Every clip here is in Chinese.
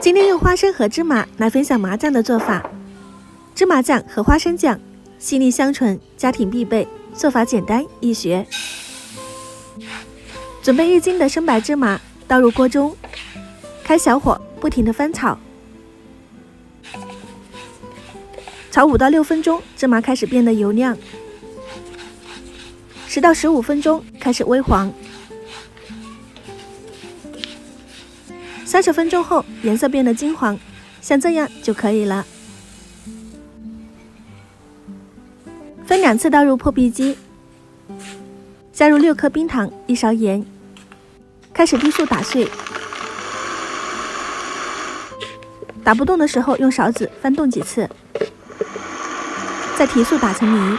今天用花生和芝麻来分享麻酱的做法。芝麻酱和花生酱，细腻香醇，家庭必备，做法简单易学。准备1斤的生白芝麻，倒入锅中，开小火，不停地翻炒，炒5到6分钟，芝麻开始变得油亮，10到15分钟开始微黄，30分钟后颜色变得金黄，像这样就可以了。分2次倒入破壁机，加入6颗冰糖、1勺盐，开始低速打碎。打不动的时候，用勺子翻动几次，再提速打成泥。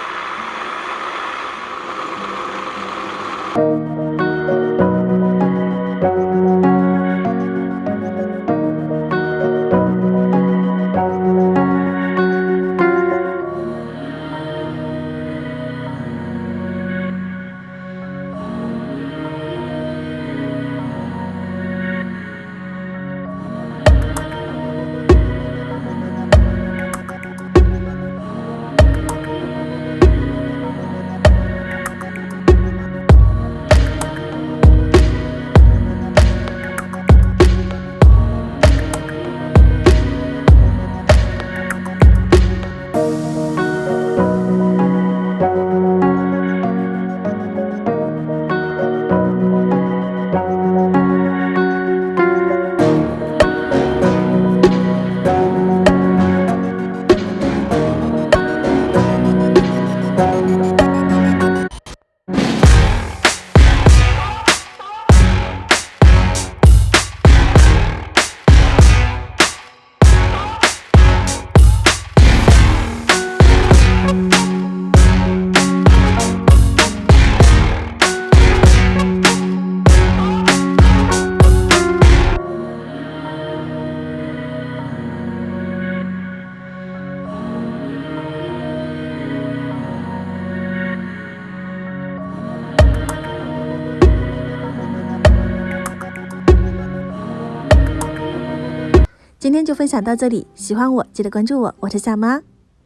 今天就分享到这里，喜欢我记得关注我，我是夏妈。